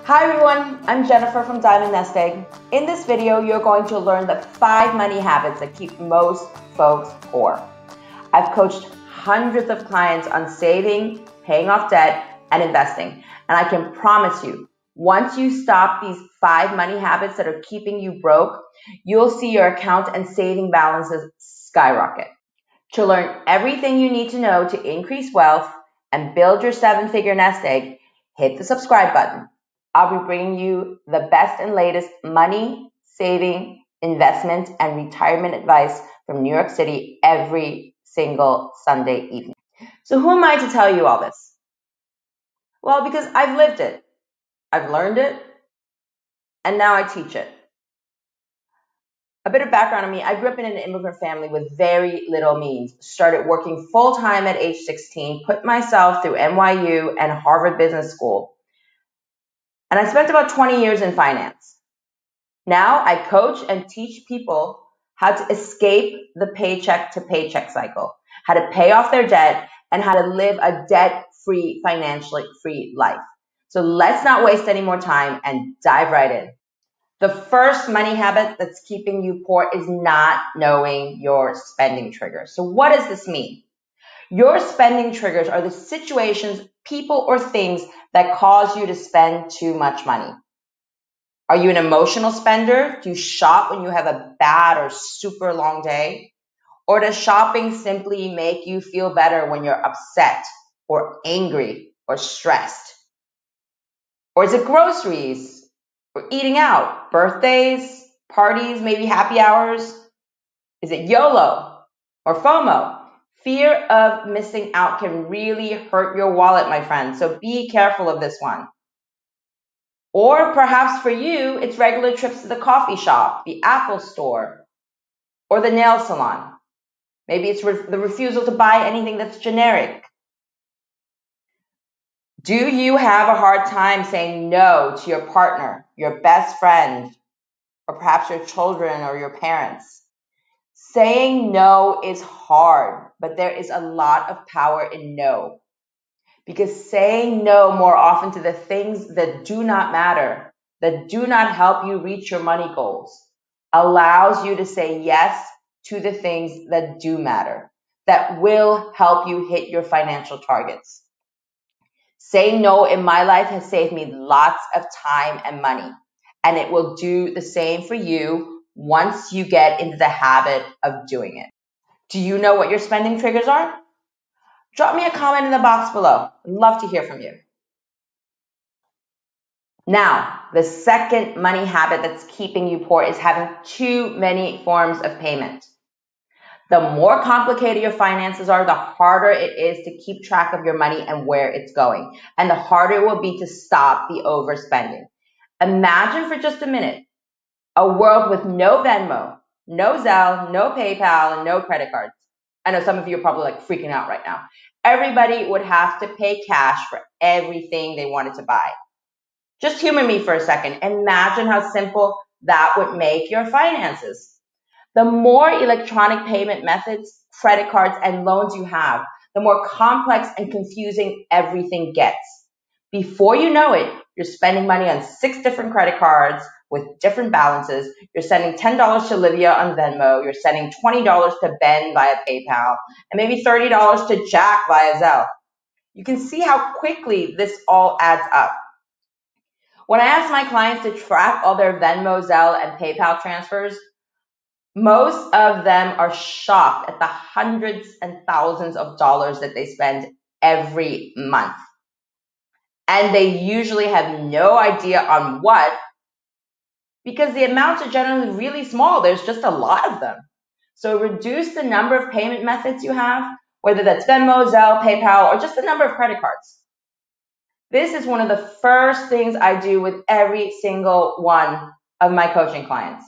Hi everyone, I'm Jennifer from NestEgg. In this video, you're going to learn the 5 money habits that keep most folks poor. I've coached hundreds of clients on saving, paying off debt, and investing. And I can promise you, once you stop these 5 money habits that are keeping you broke, you'll see your account and saving balances skyrocket. To learn everything you need to know to increase wealth and build your 7-figure nest egg, hit the subscribe button. I'll be bringing you the best and latest money, saving, investment, and retirement advice from New York City every single Sunday evening. So who am I to tell you all this? Well, because I've lived it, I've learned it, and now I teach it. A bit of background on me, I grew up in an immigrant family with very little means. Started working full-time at age 16, put myself through NYU and Harvard Business School. And I spent about 20 years in finance. Now I coach and teach people how to escape the paycheck to paycheck cycle, how to pay off their debt, and how to live a debt-free, financially free life. So let's not waste any more time and dive right in. The first money habit that's keeping you poor is not knowing your spending triggers. So what does this mean? Your spending triggers are the situations, people, or things that cause you to spend too much money. Are you an emotional spender? Do you shop when you have a bad or super long day? Or does shopping simply make you feel better when you're upset or angry or stressed? Or is it groceries or eating out, birthdays, parties, maybe happy hours? Is it YOLO or FOMO? Fear of missing out can really hurt your wallet, my friend, so be careful of this one. Or perhaps for you, it's regular trips to the coffee shop, the Apple store, or the nail salon. Maybe it's the refusal to buy anything that's generic. Do you have a hard time saying no to your partner, your best friend, or perhaps your children or your parents? Saying no is hard, but there is a lot of power in no. Because saying no more often to the things that do not matter, that do not help you reach your money goals, allows you to say yes to the things that do matter, that will help you hit your financial targets. Saying no in my life has saved me lots of time and money, and it will do the same for you once you get into the habit of doing it. Do you know what your spending triggers are? Drop me a comment in the box below. I'd love to hear from you. Now, the second money habit that's keeping you poor is having too many forms of payment. The more complicated your finances are, the harder it is to keep track of your money and where it's going. And the harder it will be to stop the overspending. Imagine for just a minute a world with no Venmo, no Zelle, no PayPal, and no credit cards. I know some of you are probably like freaking out right now. Everybody would have to pay cash for everything they wanted to buy. Just humor me for a second. Imagine how simple that would make your finances. The more electronic payment methods, credit cards, and loans you have, the more complex and confusing everything gets. Before you know it, you're spending money on 6 different credit cards with different balances. You're sending $10 to Olivia on Venmo. You're sending $20 to Ben via PayPal, and maybe $30 to Jack via Zelle. You can see how quickly this all adds up. When I ask my clients to track all their Venmo, Zelle, and PayPal transfers, most of them are shocked at the hundreds and thousands of dollars that they spend every month. And they usually have no idea on what, because the amounts are generally really small. There's just a lot of them. So reduce the number of payment methods you have, whether that's Venmo, Zelle, PayPal, or just the number of credit cards. This is one of the first things I do with every single one of my coaching clients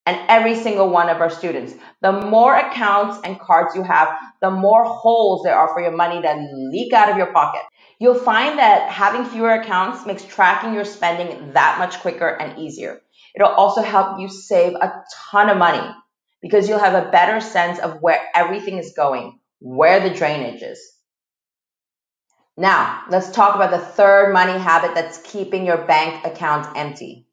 and every single one of our students. The more accounts and cards you have, the more holes there are for your money to leak out of your pocket. You'll find that having fewer accounts makes tracking your spending that much quicker and easier. It'll also help you save a ton of money because you'll have a better sense of where everything is going, where the drainage is. Now, let's talk about the third money habit that's keeping your bank account empty.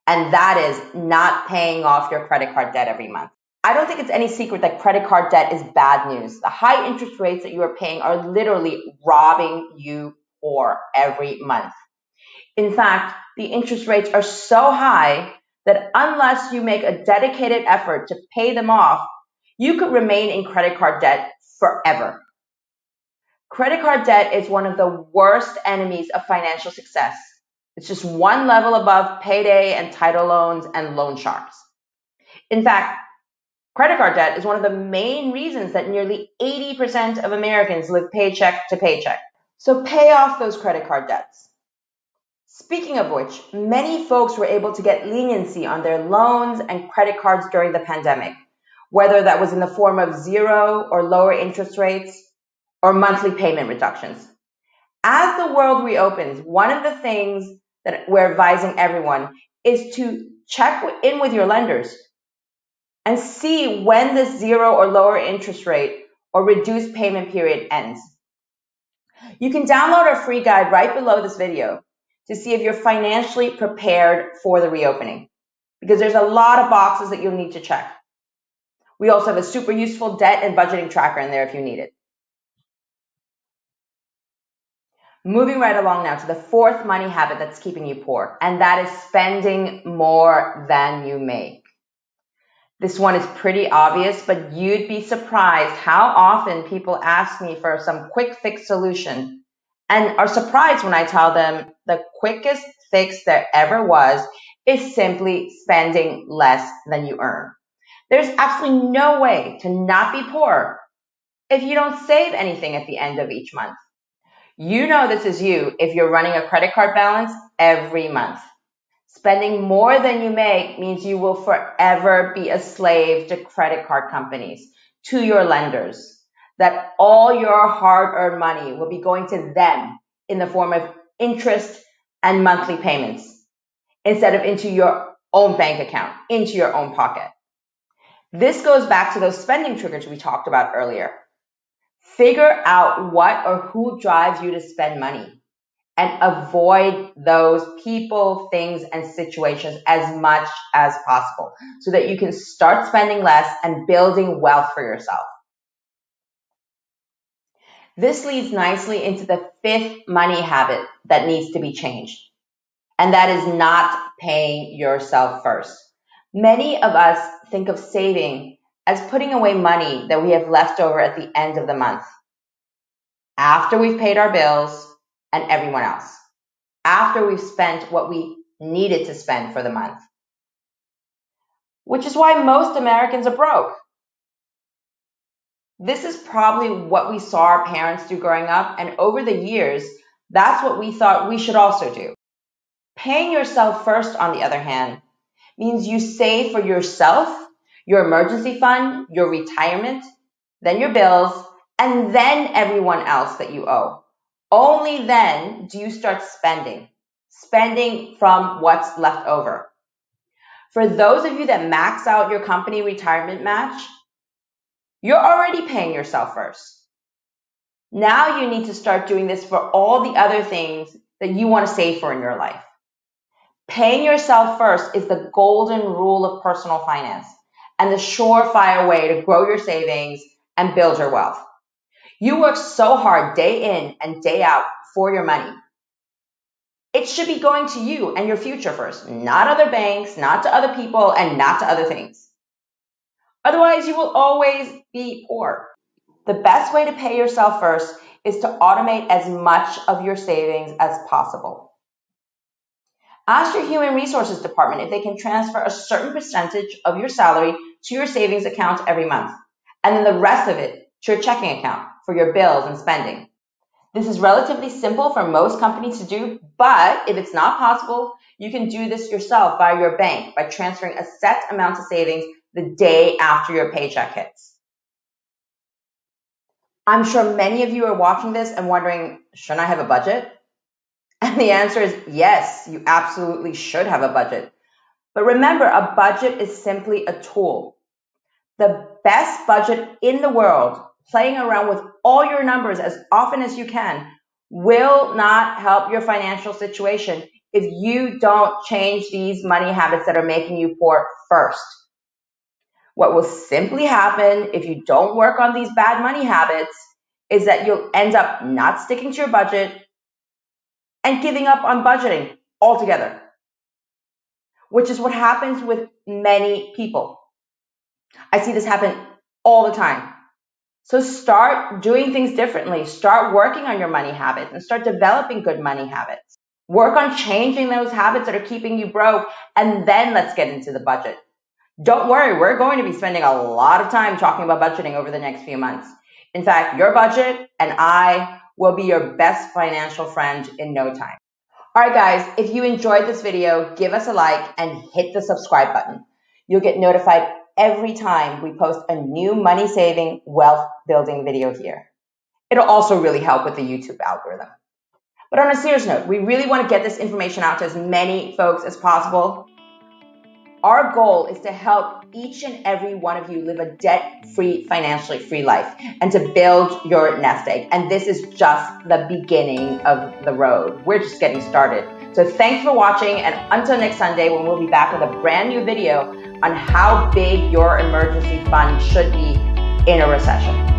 And that is not paying off your credit card debt every month. I don't think it's any secret that credit card debt is bad news. The high interest rates that you are paying are literally robbing you poor every month. In fact, the interest rates are so high that unless you make a dedicated effort to pay them off, you could remain in credit card debt forever. Credit card debt is one of the worst enemies of financial success. It's just one level above payday and title loans and loan sharks. In fact, credit card debt is one of the main reasons that nearly 80% of Americans live paycheck to paycheck. So pay off those credit card debts. Speaking of which, many folks were able to get leniency on their loans and credit cards during the pandemic, whether that was in the form of zero or lower interest rates or monthly payment reductions. As the world reopens, one of the things that we're advising everyone is to check in with your lenders and see when this zero or lower interest rate or reduced payment period ends. You can download our free guide right below this video to see if you're financially prepared for the reopening, because there's a lot of boxes that you'll need to check. We also have a super useful debt and budgeting tracker in there if you need it. Moving right along now to the fourth money habit that's keeping you poor, and that is spending more than you make. This one is pretty obvious, but you'd be surprised how often people ask me for some quick fix solution and are surprised when I tell them the quickest fix there ever was is simply spending less than you earn. There's absolutely no way to not be poor if you don't save anything at the end of each month. You know this is you if you're running a credit card balance every month. Spending more than you make means you will forever be a slave to credit card companies, to your lenders, that all your hard-earned money will be going to them in the form of interest and monthly payments, instead of into your own bank account, into your own pocket. This goes back to those spending triggers we talked about earlier. Figure out what or who drives you to spend money, and avoid those people, things, and situations as much as possible so that you can start spending less and building wealth for yourself. This leads nicely into the fifth money habit that needs to be changed, and that is not paying yourself first. Many of us think of saving as putting away money that we have left over at the end of the month, after we've paid our bills and everyone else, after we've spent what we needed to spend for the month. Which is why most Americans are broke. This is probably what we saw our parents do growing up, and over the years, that's what we thought we should also do. Paying yourself first, on the other hand, means you save for yourself, your emergency fund, your retirement, then your bills, and then everyone else that you owe. Only then do you start spending from what's left over. For those of you that max out your company retirement match, you're already paying yourself first. Now you need to start doing this for all the other things that you want to save for in your life. Paying yourself first is the golden rule of personal finance and the surefire way to grow your savings and build your wealth. You work so hard day in and day out for your money. It should be going to you and your future first, not other banks, not to other people, and not to other things. Otherwise, you will always be poor. The best way to pay yourself first is to automate as much of your savings as possible. Ask your human resources department if they can transfer a certain percentage of your salary to your savings account every month, and then the rest of it to your checking account for your bills and spending. This is relatively simple for most companies to do, but if it's not possible, you can do this yourself via your bank by transferring a set amount of savings the day after your paycheck hits. I'm sure many of you are watching this and wondering, shouldn't I have a budget? And the answer is yes, you absolutely should have a budget. But remember, a budget is simply a tool. The best budget in the world, playing around with all your numbers as often as you can, will not help your financial situation if you don't change these money habits that are making you poor first. What will simply happen if you don't work on these bad money habits is that you'll end up not sticking to your budget and giving up on budgeting altogether, which is what happens with many people. I see this happen all the time. So start doing things differently. Start working on your money habits and start developing good money habits. Work on changing those habits that are keeping you broke, and then let's get into the budget. Don't worry, we're going to be spending a lot of time talking about budgeting over the next few months. In fact, your budget and I will be your best financial friend in no time. All right, guys, if you enjoyed this video, give us a like and hit the subscribe button. You'll get notified every time we post a new money saving, wealth building video here. It'll also really help with the YouTube algorithm. But on a serious note, we really want to get this information out to as many folks as possible. Our goal is to help each and every one of you live a debt-free, financially free life and to build your nest egg. And this is just the beginning of the road. We're just getting started. So thanks for watching, and until next Sunday when we'll be back with a brand new video on how big your emergency fund should be in a recession.